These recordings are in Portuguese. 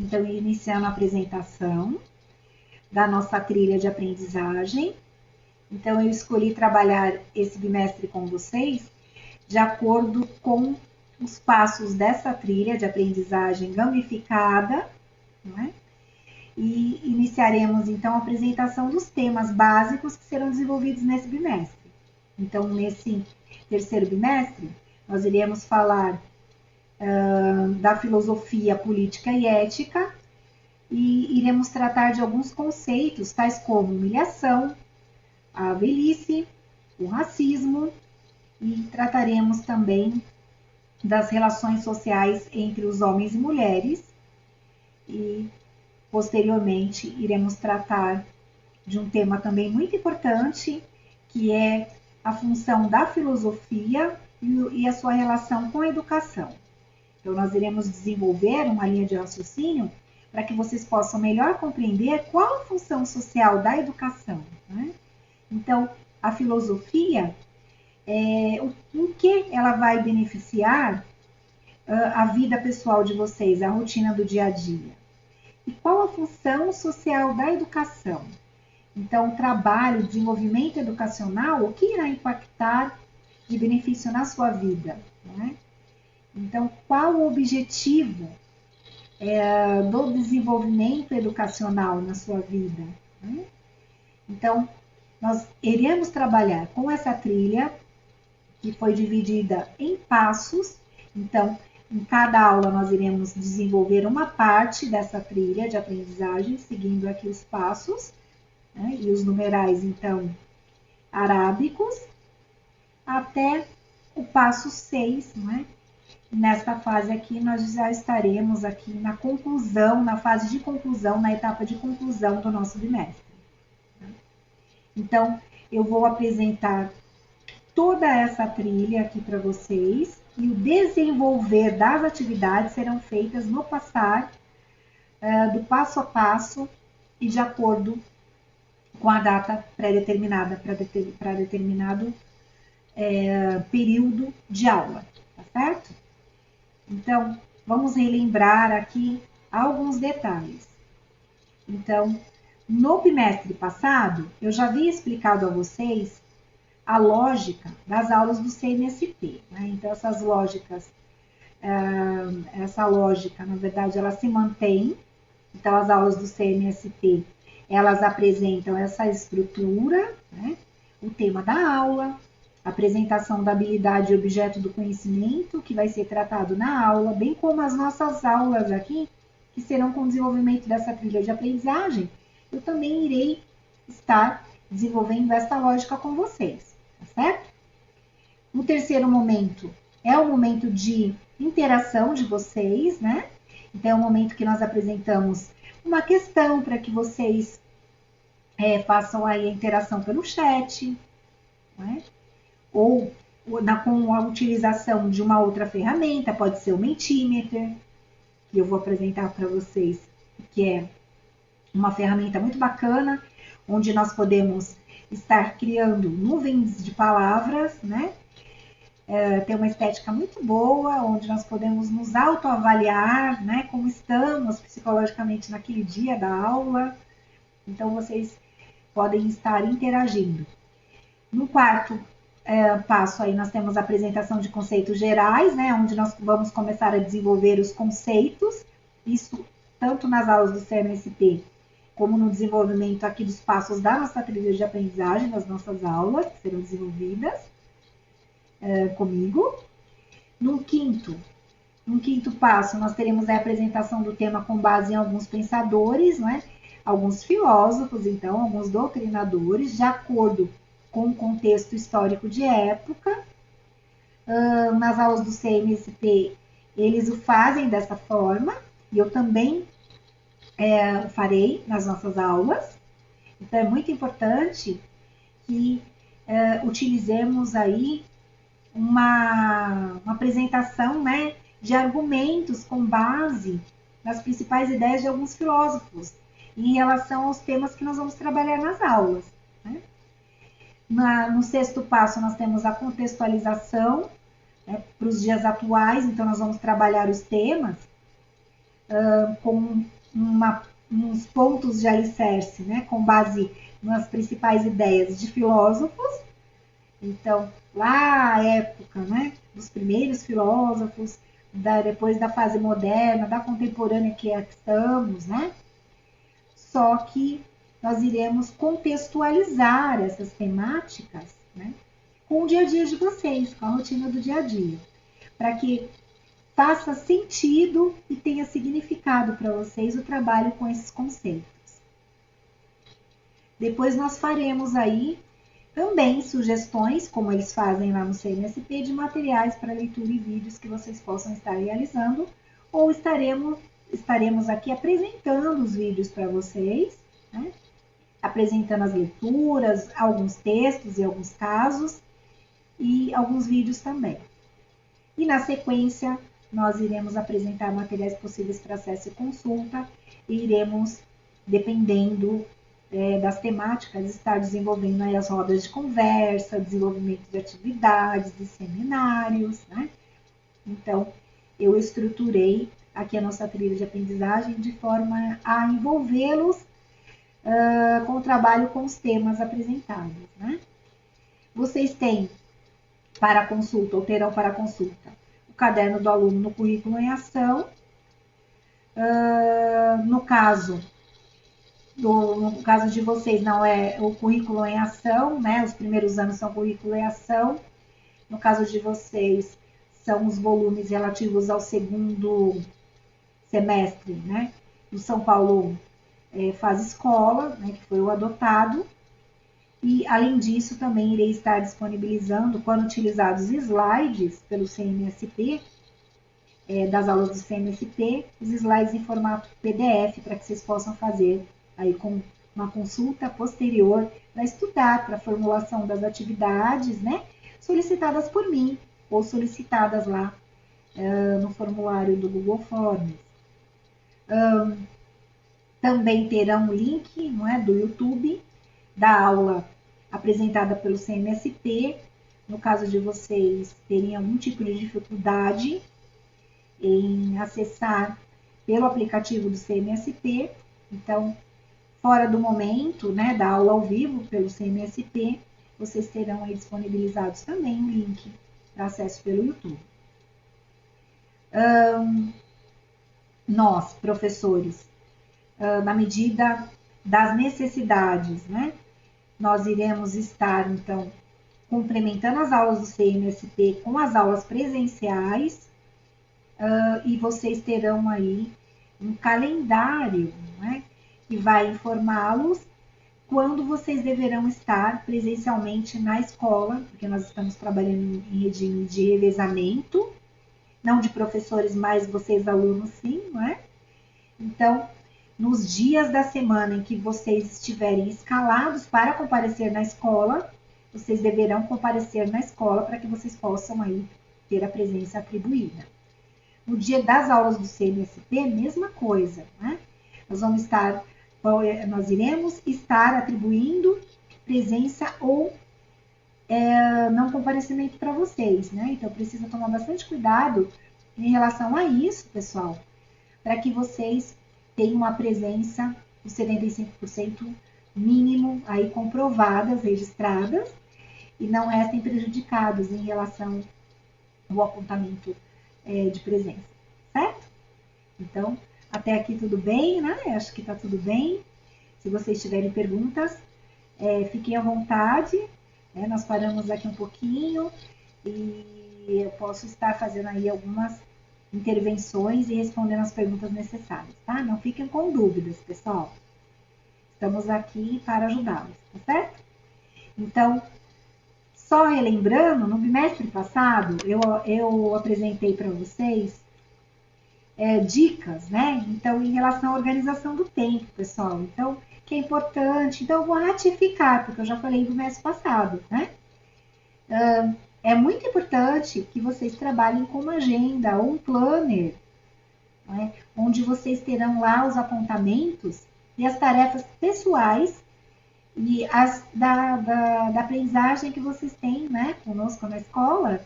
Então, iniciando a apresentação da nossa trilha de aprendizagem. Então, eu escolhi trabalhar esse bimestre com vocês de acordo com os passos dessa trilha de aprendizagem gamificada, né? E iniciaremos, então, a apresentação dos temas básicos que serão desenvolvidos nesse bimestre. Então, nesse terceiro bimestre, nós iremos falar da filosofia política e ética e iremos tratar de alguns conceitos, tais como humilhação, a velhice, o racismo, e trataremos também das relações sociais entre os homens e mulheres, e posteriormente iremos tratar de um tema também muito importante, que é a função da filosofia e a sua relação com a educação. Então, nós iremos desenvolver uma linha de raciocínio para que vocês possam melhor compreender qual a função social da educação, né? Então, a filosofia, em que ela vai beneficiar a vida pessoal de vocês, a rotina do dia a dia? E qual a função social da educação? Então, o trabalho, o desenvolvimento educacional, o que irá impactar de benefício na sua vida, né? Então, qual o objetivo do desenvolvimento educacional na sua vida, né? Então, nós iremos trabalhar com essa trilha, que foi dividida em passos. Então, em cada aula nós iremos desenvolver uma parte dessa trilha de aprendizagem, seguindo aqui os passos, né? E os numerais, então, arábicos, até o passo 6, né? Nesta fase aqui, nós já estaremos aqui na conclusão, na fase de conclusão, na etapa de conclusão do nosso bimestre. Então, eu vou apresentar toda essa trilha aqui para vocês, e o desenvolver das atividades serão feitas no passar, do passo a passo e de acordo com a data pré-determinada para determinado período de aula, tá certo? Então, vamos relembrar aqui alguns detalhes. Então, no bimestre passado, eu já havia explicado a vocês a lógica das aulas do CMSP, né? Então, essa lógica, na verdade, ela se mantém. Então, as aulas do CMSP, elas apresentam essa estrutura, né? O tema da aula, a apresentação da habilidade e objeto do conhecimento, que vai ser tratado na aula, bem como as nossas aulas aqui, que serão com o desenvolvimento dessa trilha de aprendizagem. Eu também irei estar desenvolvendo essa lógica com vocês, tá certo? O terceiro momento é o momento de interação de vocês, né? Então, é o momento que nós apresentamos uma questão para que vocês façam aí a interação pelo chat, né? Ou com a utilização de uma outra ferramenta, pode ser o Mentimeter, que eu vou apresentar para vocês, que é uma ferramenta muito bacana, onde nós podemos estar criando nuvens de palavras, né? Tem uma estética muito boa, onde nós podemos nos autoavaliar, né? Como estamos psicologicamente naquele dia da aula. Então, vocês podem estar interagindo. No quarto passo aí, nós temos a apresentação de conceitos gerais, né? Onde nós vamos começar a desenvolver os conceitos, isso tanto nas aulas do CMSP, como no desenvolvimento aqui dos passos da nossa trilha de aprendizagem, das nossas aulas, que serão desenvolvidas comigo. No quinto passo, nós teremos a apresentação do tema com base em alguns pensadores, né? Alguns filósofos, então, alguns doutrinadores, de acordo com o contexto histórico de época. Nas aulas do CMSP, eles o fazem dessa forma, e eu também farei nas nossas aulas. Então, é muito importante que utilizemos aí uma apresentação, né, de argumentos com base nas principais ideias de alguns filósofos em relação aos temas que nós vamos trabalhar nas aulas, né? No sexto passo, nós temos a contextualização, né, para os dias atuais. Então, nós vamos trabalhar os temas com uns pontos de alicerce, né, com base nas principais ideias de filósofos. Então, lá a época, né, dos primeiros filósofos, depois da fase moderna, da contemporânea que estamos, né? Só que nós iremos contextualizar essas temáticas, né, com o dia a dia de vocês, com a rotina do dia a dia, para que faça sentido e tenha significado para vocês o trabalho com esses conceitos. Depois nós faremos aí também sugestões, como eles fazem lá no CMSP, de materiais para leitura e vídeos que vocês possam estar realizando, ou estaremos aqui apresentando os vídeos para vocês, né? Apresentando as leituras, alguns textos e alguns casos, e alguns vídeos também. E na sequência, nós iremos apresentar materiais possíveis para acesso e consulta, e iremos, dependendo das temáticas, estar desenvolvendo aí as rodas de conversa, desenvolvimento de atividades, de seminários, né? Então, eu estruturei aqui a nossa trilha de aprendizagem de forma a envolvê-los com o trabalho com os temas apresentados, né? Vocês têm para consulta, ou terão para consulta, o caderno do aluno no currículo em ação. No caso de vocês, não é o currículo em ação, né? Os primeiros anos são currículo em ação. No caso de vocês, são os volumes relativos ao segundo semestre, né? Do São Paulo Faz Escola, né? Que foi o adotado. E, além disso, também irei estar disponibilizando, quando utilizados slides pelo CMSP, das aulas do CMSP, os slides em formato PDF, para que vocês possam fazer aí com uma consulta posterior para estudar, para a formulação das atividades, né, solicitadas por mim, ou solicitadas lá no formulário do Google Forms. Também terão um link, não é, do YouTube, da aula apresentada pelo CMSP, no caso de vocês terem algum tipo de dificuldade em acessar pelo aplicativo do CMSP, então, fora do momento, né, da aula ao vivo pelo CMSP, vocês terão aí disponibilizados também um link para acesso pelo YouTube. Nós, professores, na medida das necessidades, né, nós iremos estar, então, complementando as aulas do CMSP com as aulas presenciais, e vocês terão aí um calendário, né, que vai informá-los quando vocês deverão estar presencialmente na escola, porque nós estamos trabalhando em regime de revezamento, não de professores, mas vocês alunos sim, não é? Então, nos dias da semana em que vocês estiverem escalados para comparecer na escola, vocês deverão comparecer na escola para que vocês possam aí ter a presença atribuída. No dia das aulas do CMSP, mesma coisa, né? Nós iremos estar atribuindo presença ou não comparecimento para vocês, né? Então, precisa tomar bastante cuidado em relação a isso, pessoal, para que vocês tenham uma presença de 75% mínimo aí comprovadas, registradas, e não restem prejudicados em relação ao apontamento de presença, certo? Então, até aqui tudo bem, né? Acho que tá tudo bem. Se vocês tiverem perguntas, fiquem à vontade, né? Nós paramos aqui um pouquinho e eu posso estar fazendo aí algumas intervenções e respondendo as perguntas necessárias, tá? Não fiquem com dúvidas, pessoal. Estamos aqui para ajudá-los, tá certo? Então, só relembrando, no bimestre passado, eu apresentei para vocês dicas, né? Então, em relação à organização do tempo, pessoal. Então, que é importante. Então, eu vou ratificar, porque eu já falei do mês passado, né? É muito importante que vocês trabalhem com uma agenda ou um planner, né? Onde vocês terão lá os apontamentos e as tarefas pessoais e as da aprendizagem que vocês têm, né, conosco na escola.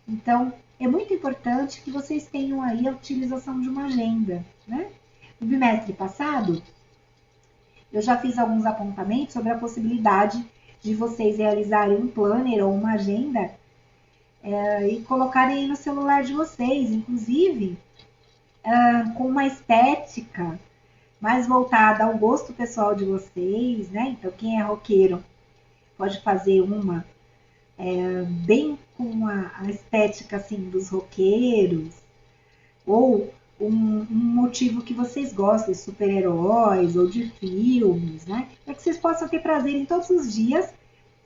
Então, é muito importante que vocês tenham aí a utilização de uma agenda, né? No bimestre passado, eu já fiz alguns apontamentos sobre a possibilidade de vocês realizarem um planner ou uma agenda e colocarem no celular de vocês, inclusive com uma estética mais voltada ao gosto pessoal de vocês, né? Então, quem é roqueiro pode fazer uma bem com a estética assim dos roqueiros, ou um motivo que vocês gostem, de super-heróis ou de filmes, né? Para que vocês possam ter prazer em todos os dias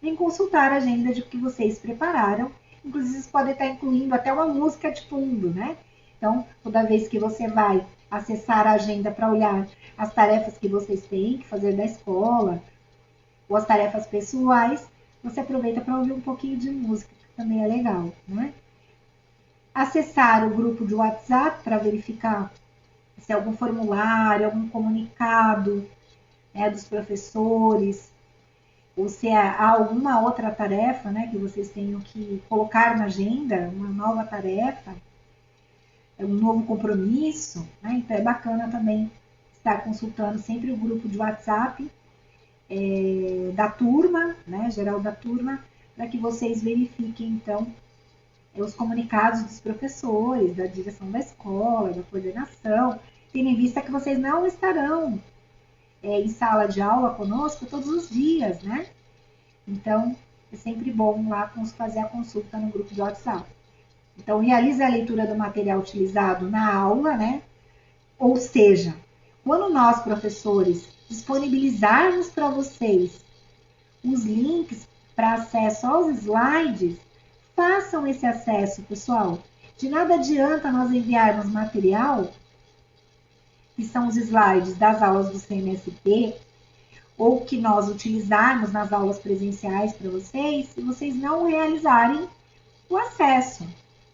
em consultar a agenda de que vocês prepararam. Inclusive, vocês podem estar incluindo até uma música de fundo, né? Então, toda vez que você vai acessar a agenda para olhar as tarefas que vocês têm que fazer da escola, ou as tarefas pessoais, você aproveita para ouvir um pouquinho de música, que também é legal, né? Acessar o grupo de WhatsApp para verificar se é algum formulário, algum comunicado dos professores, ou se há alguma outra tarefa, né, que vocês tenham que colocar na agenda, uma nova tarefa, um novo compromisso, né? Então é bacana também estar consultando sempre o grupo de WhatsApp da turma, né, geral da turma, para que vocês verifiquem, então, os comunicados dos professores, da direção da escola, da coordenação, tendo em vista que vocês não estarão em sala de aula conosco todos os dias, né? Então, é sempre bom lá fazer a consulta no grupo de WhatsApp. Então, realize a leitura do material utilizado na aula, né? Ou seja, quando nós, professores, disponibilizarmos para vocês os links para acesso aos slides, façam esse acesso, pessoal. De nada adianta nós enviarmos material, que são os slides das aulas do CMSP, ou que nós utilizarmos nas aulas presenciais para vocês, se vocês não realizarem o acesso.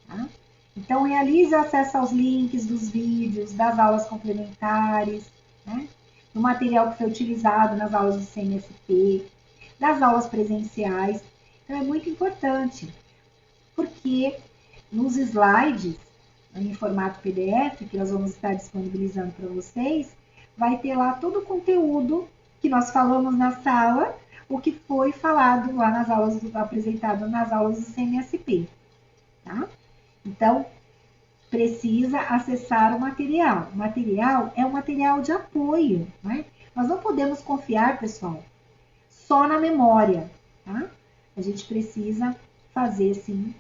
Tá? Então, realize o acesso aos links dos vídeos, das aulas complementares, né? Do material que foi utilizado nas aulas do CMSP, das aulas presenciais. Então, é muito importante, porque nos slides, em formato PDF, que nós vamos estar disponibilizando para vocês, vai ter lá todo o conteúdo que nós falamos na sala, o que foi falado lá nas aulas, apresentado nas aulas do CMSP. Tá? Então, precisa acessar o material. O material é um material de apoio, né? Nós não podemos confiar, pessoal, só na memória, tá? A gente precisa fazer, sim,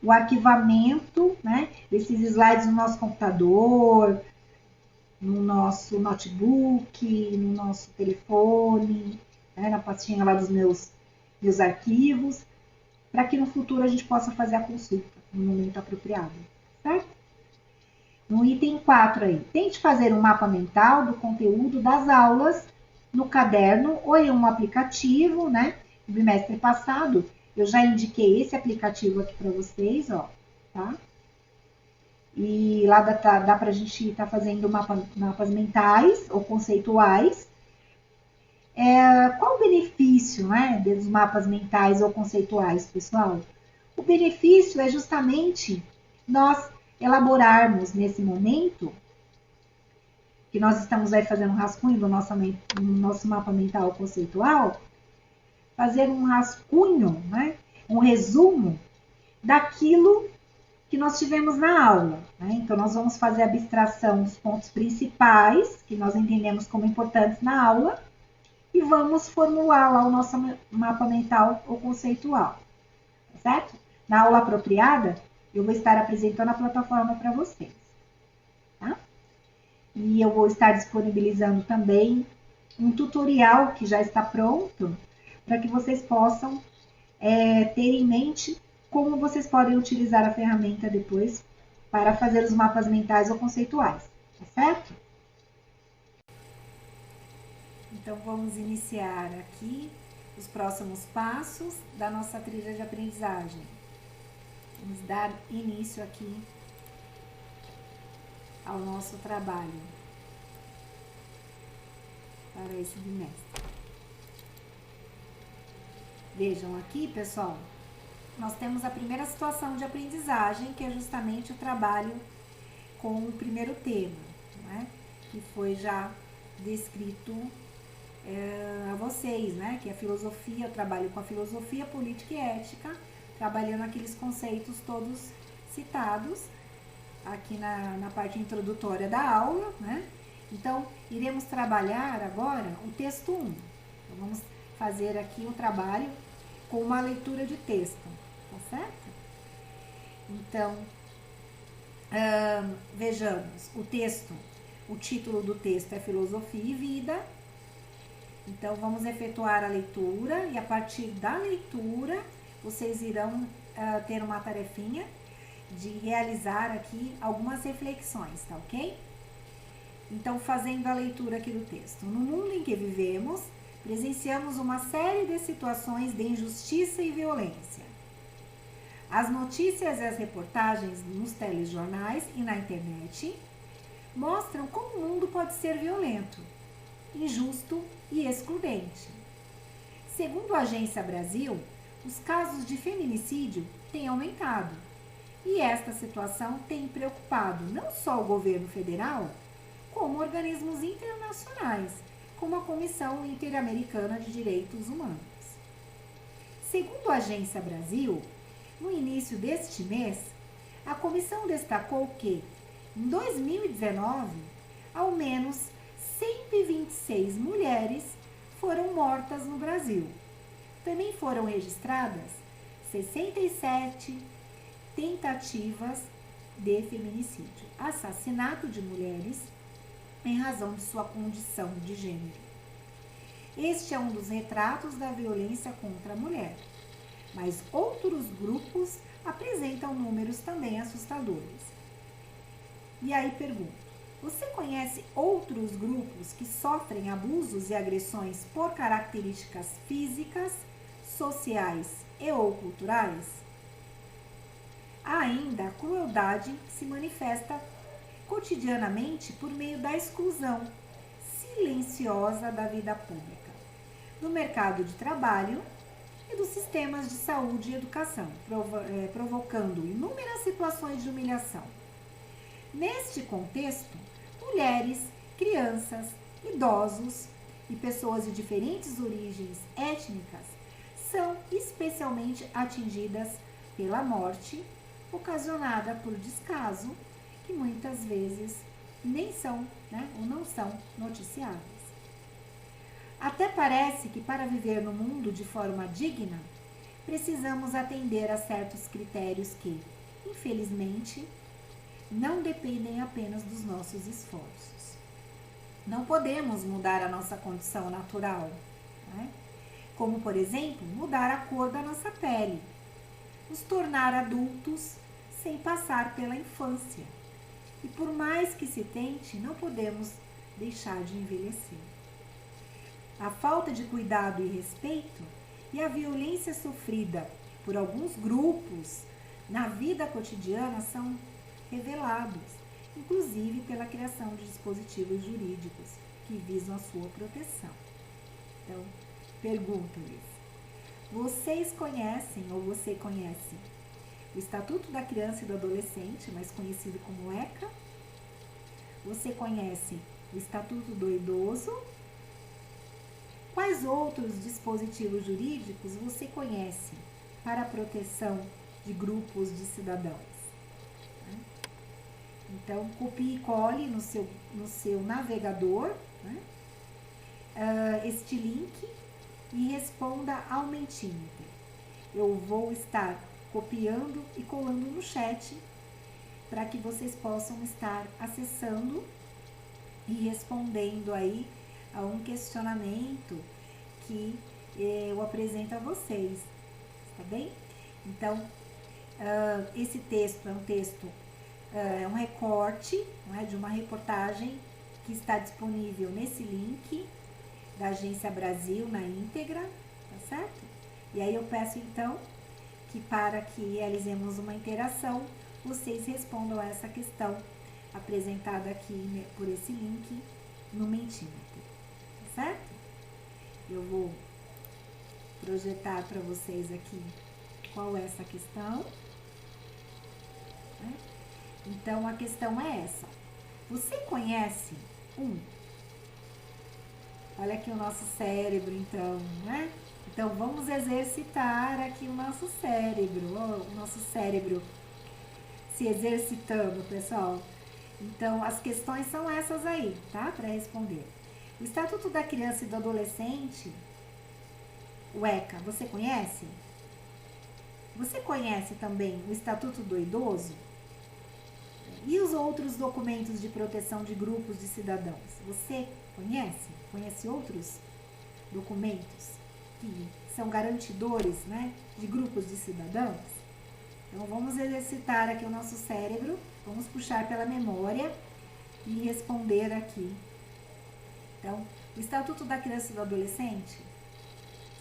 o arquivamento, né, desses slides no nosso computador, no nosso notebook, no nosso telefone, né, na pastinha lá dos meus arquivos, para que no futuro a gente possa fazer a consulta no momento apropriado, certo? No item 4 aí, tente fazer um mapa mental do conteúdo das aulas no caderno ou em um aplicativo, né? No bimestre passado, eu já indiquei esse aplicativo aqui para vocês, ó, tá? E lá dá para a gente estar fazendo mapas mentais ou conceituais. Qual o benefício, né, dos mapas mentais ou conceituais, pessoal? O benefício é justamente nós elaborarmos nesse momento, que nós estamos aí fazendo um rascunho do nosso mapa mental conceitual, fazer um rascunho, né, um resumo daquilo que nós tivemos na aula. Né? Então, nós vamos fazer a abstração dos pontos principais, que nós entendemos como importantes na aula, e vamos formular lá o nosso mapa mental ou conceitual. Certo? Na aula apropriada, eu vou estar apresentando a plataforma para vocês. Tá? E eu vou estar disponibilizando também um tutorial que já está pronto, para que vocês possam ter em mente como vocês podem utilizar a ferramenta depois para fazer os mapas mentais ou conceituais, tá certo? Então, vamos iniciar aqui os próximos passos da nossa trilha de aprendizagem. Vamos dar início aqui ao nosso trabalho para esse bimestre. Vejam aqui, pessoal, nós temos a primeira situação de aprendizagem, que é justamente o trabalho com o primeiro tema, né? Que foi já descrito a vocês, né? Que a filosofia, eu trabalho com a filosofia política e ética, trabalhando aqueles conceitos todos citados aqui na parte introdutória da aula, né? Então, iremos trabalhar agora o texto 1. Então, vamos fazer aqui o trabalho com uma leitura de texto, tá certo? Então, vejamos, o título do texto é Filosofia e Vida. Então, vamos efetuar a leitura e a partir da leitura, vocês irão ter uma tarefinha de realizar aqui algumas reflexões, tá ok? Então, fazendo a leitura aqui do texto. No mundo em que vivemos, presenciamos uma série de situações de injustiça e violência. As notícias e as reportagens nos telejornais e na internet mostram como o mundo pode ser violento, injusto e excludente. Segundo a Agência Brasil, os casos de feminicídio têm aumentado e esta situação tem preocupado não só o governo federal, como organismos internacionais, como a Comissão Interamericana de Direitos Humanos. Segundo a Agência Brasil, no início deste mês, a comissão destacou que, em 2019, ao menos 126 mulheres foram mortas no Brasil. Também foram registradas 67 tentativas de feminicídio, assassinato de mulheres em razão de sua condição de gênero. Este é um dos retratos da violência contra a mulher, mas outros grupos apresentam números também assustadores. E aí pergunto, você conhece outros grupos que sofrem abusos e agressões por características físicas, sociais e ou culturais? Há ainda a crueldade que se manifesta cotidianamente por meio da exclusão silenciosa da vida pública, do mercado de trabalho e dos sistemas de saúde e educação, provocando inúmeras situações de humilhação. Neste contexto, mulheres, crianças, idosos e pessoas de diferentes origens étnicas são especialmente atingidas pela morte ocasionada por descaso, que muitas vezes nem são, ou não são noticiadas. Até parece que para viver no mundo de forma digna, precisamos atender a certos critérios que, infelizmente, não dependem apenas dos nossos esforços. Não podemos mudar a nossa condição natural, como, por exemplo, mudar a cor da nossa pele, nos tornar adultos sem passar pela infância. E por mais que se tente, não podemos deixar de envelhecer. A falta de cuidado e respeito e a violência sofrida por alguns grupos na vida cotidiana são revelados, inclusive pela criação de dispositivos jurídicos que visam a sua proteção. Então, pergunto-lhes, vocês conhecem ou você conhece o Estatuto da Criança e do Adolescente, mais conhecido como ECA? Você conhece o Estatuto do Idoso? Quais outros dispositivos jurídicos você conhece para a proteção de grupos de cidadãos? Então, copie e cole no seu navegador, este link e responda ao Mentimeter. Eu vou estar copiando e colando no chat para que vocês possam estar acessando e respondendo aí a um questionamento que eu apresento a vocês, tá bem? Então, esse texto é um texto, é um recorte, de uma reportagem que está disponível nesse link da Agência Brasil na íntegra, tá certo? E aí eu peço então que para que realizemos uma interação, vocês respondam a essa questão apresentada aqui por esse link no Mentimeter, tá certo? Eu vou projetar para vocês aqui qual é essa questão. Então, a questão é essa. Você conhece Olha aqui o nosso cérebro, então, né? Então, vamos exercitar aqui o nosso cérebro se exercitando, pessoal. Então, as questões são essas aí, tá? Para responder. O Estatuto da Criança e do Adolescente, o ECA, você conhece? Você conhece também o Estatuto do Idoso? E os outros documentos de proteção de grupos de cidadãos? Você conhece? Conhece outros documentos que são garantidores, né, de grupos de cidadãos? Então, vamos exercitar aqui o nosso cérebro, vamos puxar pela memória e responder aqui. Então, o Estatuto da Criança e do Adolescente,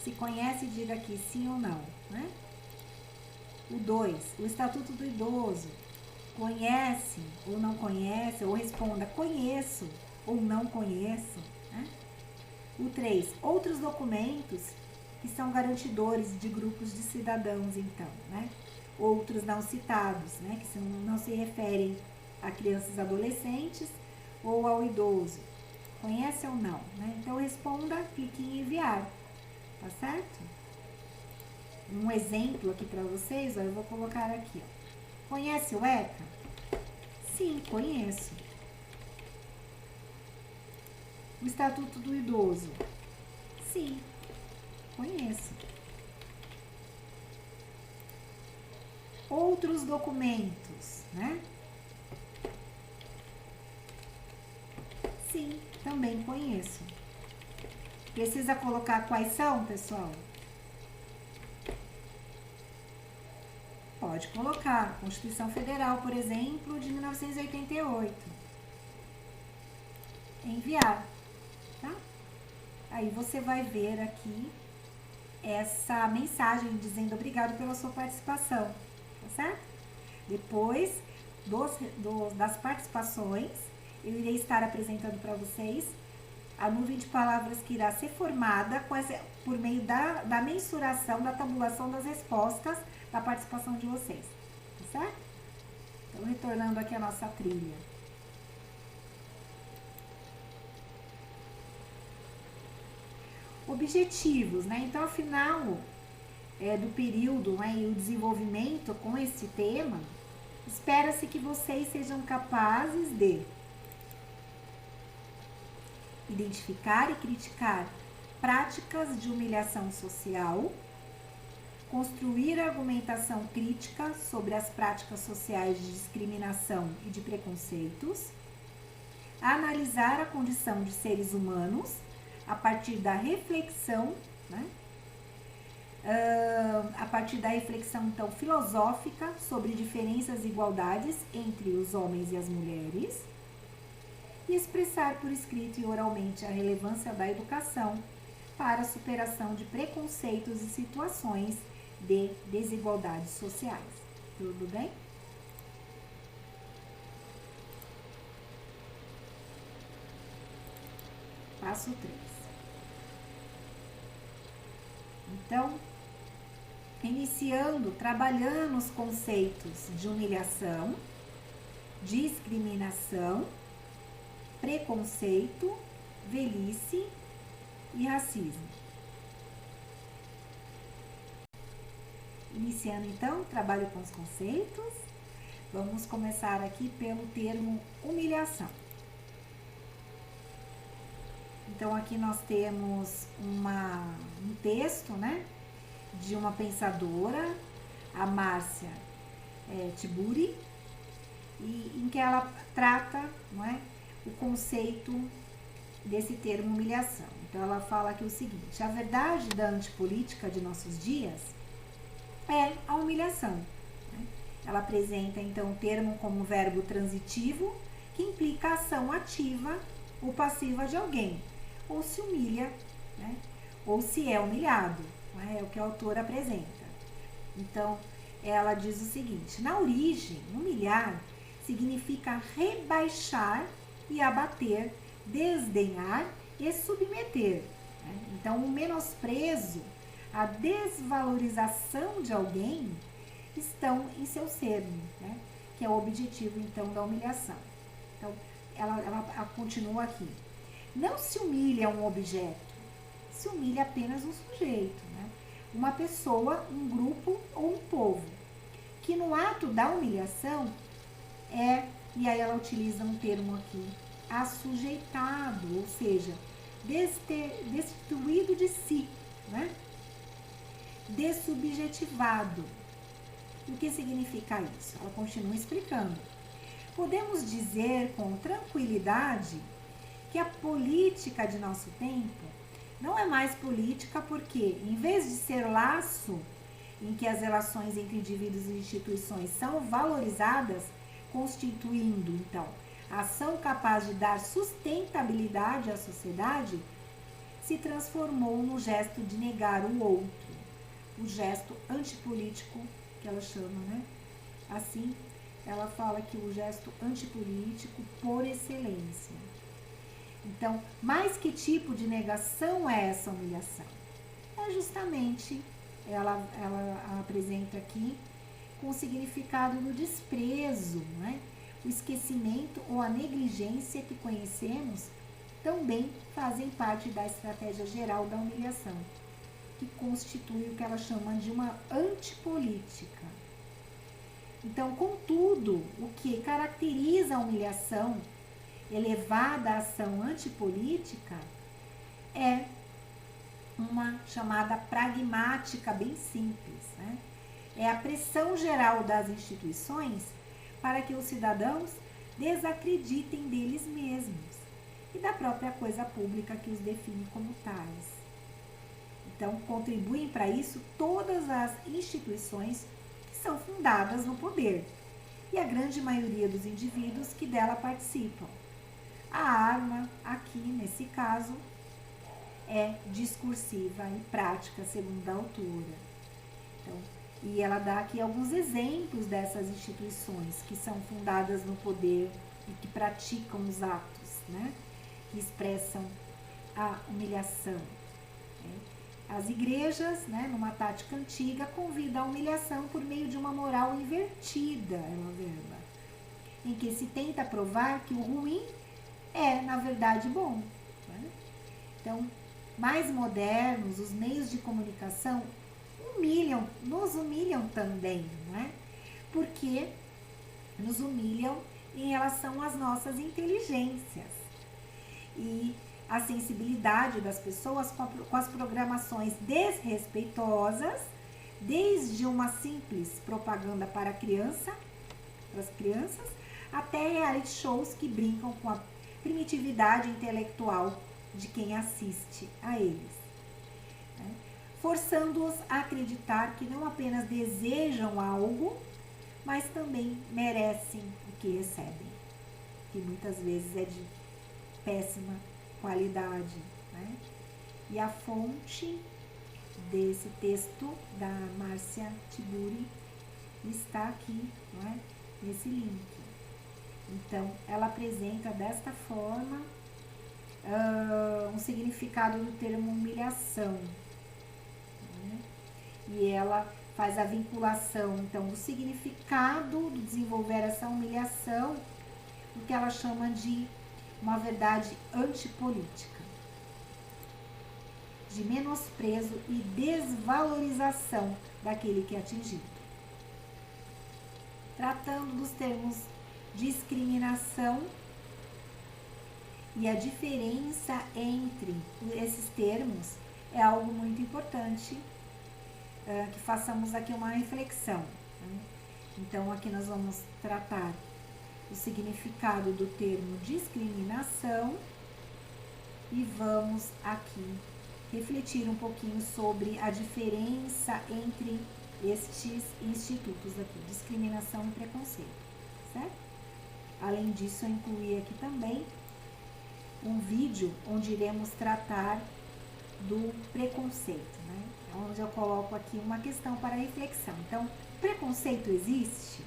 se conhece, diga aqui sim ou não, né? O 2, o Estatuto do Idoso, conhece ou não conhece, ou responda conheço ou não conheço, né? O 3, outros documentos que são garantidores de grupos de cidadãos, então, né? Outros não citados, né? Que não se referem a crianças e adolescentes ou ao idoso. Conhece ou não, né? Então, responda, clique em enviar, tá certo? Um exemplo aqui para vocês, ó, eu vou colocar aqui, ó. Conhece o ECA? Sim, conheço. O Estatuto do Idoso? Sim, conheço. Outros documentos, né? Sim, também conheço. Precisa colocar quais são, pessoal? Pode colocar. Constituição Federal, por exemplo, de 1988. Enviar, tá? Aí você vai ver aqui essa mensagem dizendo obrigado pela sua participação, tá certo? Depois das participações, eu irei estar apresentando para vocês a nuvem de palavras que irá ser formada por meio da mensuração, da tabulação das respostas da participação de vocês, tá certo? Então, retornando aqui a nossa trilha. Objetivos, né? Então, afinal do período, né, e o desenvolvimento com esse tema, espera-se que vocês sejam capazes de identificar e criticar práticas de humilhação social, construir argumentação crítica sobre as práticas sociais de discriminação e de preconceitos, analisar a condição de seres humanos a partir da reflexão, né? A partir da reflexão, então, filosófica sobre diferenças e igualdades entre os homens e as mulheres, e expressar por escrito e oralmente a relevância da educação para a superação de preconceitos e situações de desigualdades sociais. Tudo bem? Passo 3. Então, iniciando, trabalhando os conceitos de humilhação, discriminação, preconceito, velhice e racismo. Iniciando então o trabalho com os conceitos, vamos começar aqui pelo termo humilhação. Então aqui nós temos um texto, né, de uma pensadora, a Márcia Tiburi, em que ela trata, não é, o conceito desse termo humilhação. Então ela fala aqui o seguinte: a verdade da antipolítica de nossos dias é a humilhação. Né? Ela apresenta então o termo como verbo transitivo que implica a ação ativa ou passiva de alguém, ou se humilha, né? Ou se é humilhado, né? É o que a autora apresenta. Então ela diz o seguinte: na origem, humilhar significa rebaixar e abater, desdenhar e submeter. Né? Então, o menosprezo, a desvalorização de alguém estão em seu cerne, né? Que é o objetivo, então, da humilhação. Então, ela continua aqui. não se humilha um objeto, se humilha apenas um sujeito, né? Uma pessoa, um grupo ou um povo, que no ato da humilhação e aí ela utiliza um termo aqui, assujeitado, ou seja, destituído de si, né? Dessubjetivado. O que significa isso? Ela continua explicando. Podemos dizer com tranquilidade que a política de nosso tempo não é mais política porque, em vez de ser laço em que as relações entre indivíduos e instituições são valorizadas, constituindo, então, ação capaz de dar sustentabilidade à sociedade, se transformou no gesto de negar o outro, o gesto antipolítico que ela chama, né? Assim, ela fala que o gesto antipolítico por excelência. Então, mas que tipo de negação é essa humilhação? É justamente, ela apresenta aqui, com o significado do desprezo, né? O esquecimento ou a negligência que conhecemos também fazem parte da estratégia geral da humilhação, que constitui o que ela chama de uma antipolítica. Então, contudo, o que caracteriza a humilhação elevada à ação antipolítica é uma chamada pragmática bem simples, né? É a pressão geral das instituições para que os cidadãos desacreditem deles mesmos e da própria coisa pública que os define como tais. Então, contribuem para isso todas as instituições que são fundadas no poder e a grande maioria dos indivíduos que dela participam. A arma, aqui nesse caso, é discursiva e prática, segundo a autora. Então, e ela dá aqui alguns exemplos dessas instituições que são fundadas no poder e que praticam os atos, né? Que expressam a humilhação. Né? As igrejas, né, numa tática antiga, convidam a humilhação por meio de uma moral invertida, ela verba, em que se tenta provar que o ruim é, na verdade, bom. Né? Então, mais modernos, os meios de comunicação nos humilham também, não é? Porque nos humilham em relação às nossas inteligências e a sensibilidade das pessoas com as programações desrespeitosas, desde uma simples propaganda para as crianças, até reality shows que brincam com a primitividade intelectual de quem assiste a eles, né? Forçando-os a acreditar que não apenas desejam algo, mas também merecem o que recebem, que muitas vezes é de péssima qualidade, né? E a fonte desse texto da Márcia Tiburi está aqui, não é? Nesse link. Então, ela apresenta desta forma um significado do termo humilhação, né? E ela faz a vinculação, então, do significado do desenvolver essa humilhação, o que ela chama de uma verdade antipolítica, de menosprezo e desvalorização daquele que é atingido. Tratando dos termos discriminação e a diferença entre esses termos é algo muito importante, que façamos aqui uma reflexão, né? Então, aqui nós vamos tratar o significado do termo discriminação e vamos aqui refletir um pouquinho sobre a diferença entre estes institutos aqui, discriminação e preconceito, certo? Além disso, eu incluí aqui também um vídeo onde iremos tratar do preconceito, né? Onde eu coloco aqui uma questão para reflexão. Então, preconceito existe?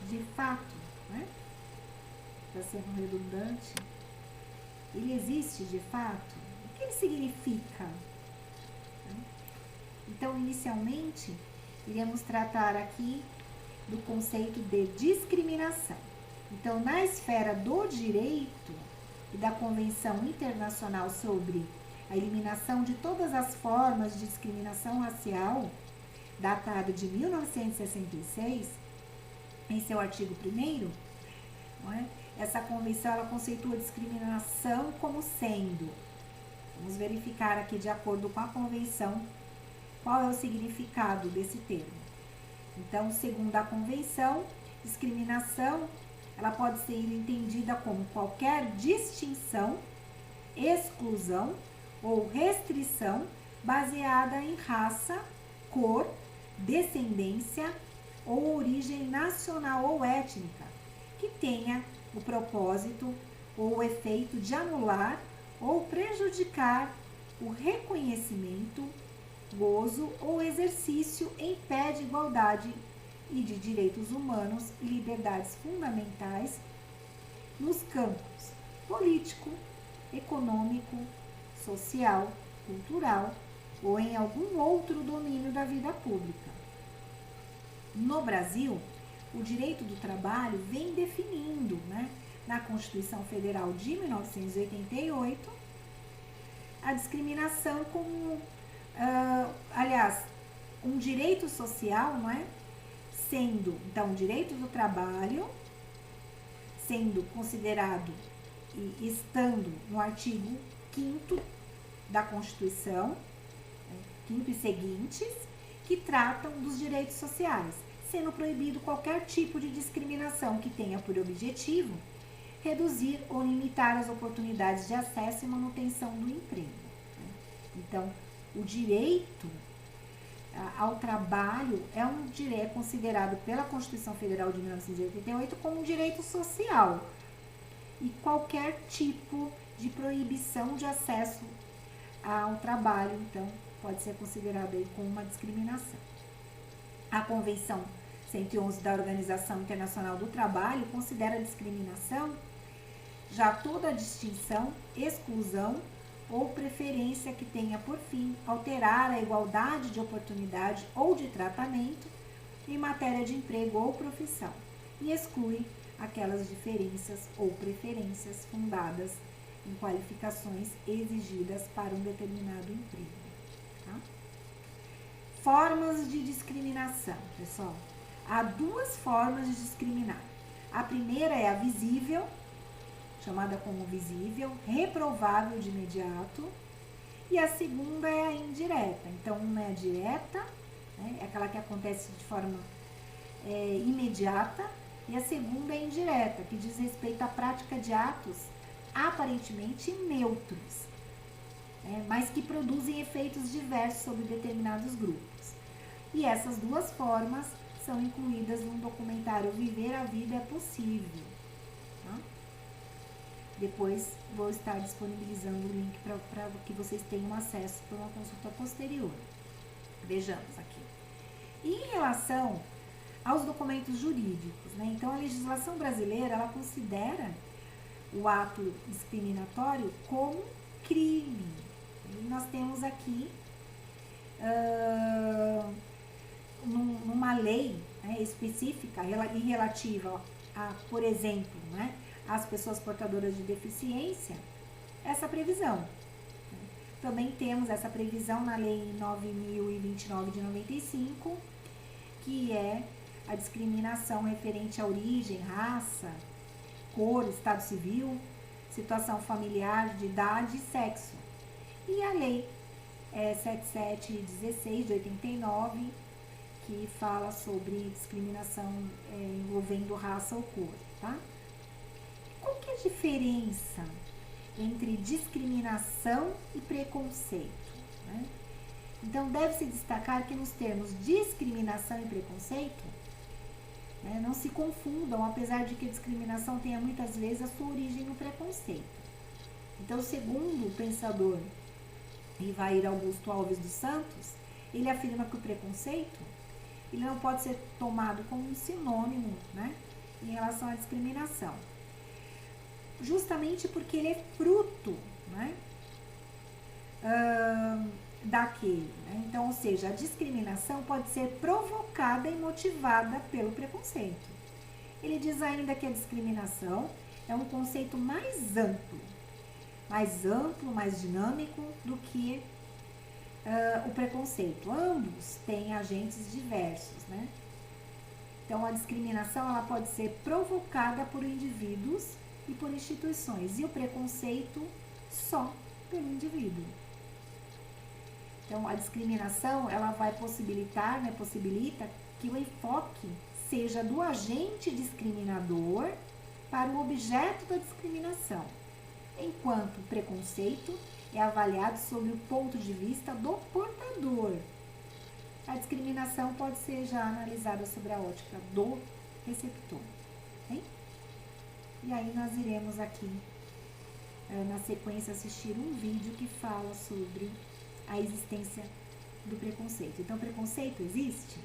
De fato, né? Está sendo redundante. Ele existe de fato? O que ele significa? Então, inicialmente, iremos tratar aqui do conceito de discriminação. Então, na esfera do direito, e da Convenção Internacional sobre a Eliminação de todas as formas de discriminação racial, datada de 1966, em seu artigo 1º, não é? Essa convenção ela conceitua a discriminação como sendo, vamos verificar aqui de acordo com a convenção, qual é o significado desse termo. Então, segundo a convenção, discriminação ela pode ser entendida como qualquer distinção, exclusão ou restrição baseada em raça, cor, descendência ou origem nacional ou étnica, que tenha o propósito ou o efeito de anular ou prejudicar o reconhecimento, gozo ou exercício em pé de igualdade e de direitos humanos e liberdades fundamentais nos campos político, econômico, social, cultural ou em algum outro domínio da vida pública. No Brasil, o direito do trabalho vem definindo, né, na Constituição Federal de 1988, a discriminação como, um direito social, não é? Sendo, então, o direito do trabalho, sendo considerado e estando no artigo 5º da Constituição, 5º e seguintes, que tratam dos direitos sociais, sendo proibido qualquer tipo de discriminação que tenha por objetivo reduzir ou limitar as oportunidades de acesso e manutenção do emprego. Então, o direito ao trabalho é considerado pela Constituição Federal de 1988 como um direito social, e qualquer tipo de proibição de acesso ao trabalho, então, pode ser considerado aí como uma discriminação. A Convenção 111 da Organização Internacional do Trabalho considera a discriminação já toda distinção, exclusão ou preferência que tenha por fim alterar a igualdade de oportunidade ou de tratamento em matéria de emprego ou profissão, e exclui aquelas diferenças ou preferências fundadas em qualificações exigidas para um determinado emprego. Tá? Formas de discriminação, pessoal. Há duas formas de discriminar. A primeira é a visível, chamada como visível, reprovável de imediato, e a segunda é a indireta. Então, uma é a direta, né, é aquela que acontece de forma imediata, e a segunda é indireta, que diz respeito à prática de atos aparentemente neutros, mas que produzem efeitos diversos sobre determinados grupos. E essas duas formas são incluídas no documentário Viver a Vida é Possível. Tá? Depois vou estar disponibilizando o link para que vocês tenham acesso para uma consulta posterior. Vejamos aqui. E em relação aos documentos jurídicos, né? Então a legislação brasileira ela considera o ato discriminatório como crime. E nós temos aqui numa lei, né, específica e relativa a, por exemplo, né, às pessoas portadoras de deficiência, essa previsão. Também temos essa previsão na Lei 9.029 de 95, que é a discriminação referente à origem, raça, cor, estado civil, situação familiar, de idade e sexo. E a Lei 7716 de 89, que fala sobre discriminação envolvendo raça ou cor, tá? Qual que é a diferença entre discriminação e preconceito, né? Então, deve-se destacar que nos termos discriminação e preconceito, né, não se confundam, apesar de que a discriminação tenha muitas vezes a sua origem no preconceito. Então, segundo o pensador Ivair Augusto Alves dos Santos, ele afirma que o preconceito ele não pode ser tomado como um sinônimo, né, em relação à discriminação, justamente porque ele é fruto, né, daquele. Né? Então, ou seja, a discriminação pode ser provocada e motivada pelo preconceito. Ele diz ainda que a discriminação é um conceito mais amplo, mais amplo, mais dinâmico do que o preconceito. Ambos têm agentes diversos, né? Então, a discriminação ela pode ser provocada por indivíduos e por instituições, e o preconceito só pelo indivíduo. Então, a discriminação ela vai possibilita que o enfoque seja do agente discriminador para o objeto da discriminação, enquanto o preconceito é avaliado sob o ponto de vista do portador. A discriminação pode ser já analisada sobre a ótica do receptor. Hein? E aí nós iremos aqui, na sequência, assistir um vídeo que fala sobre a existência do preconceito. Então, preconceito existe?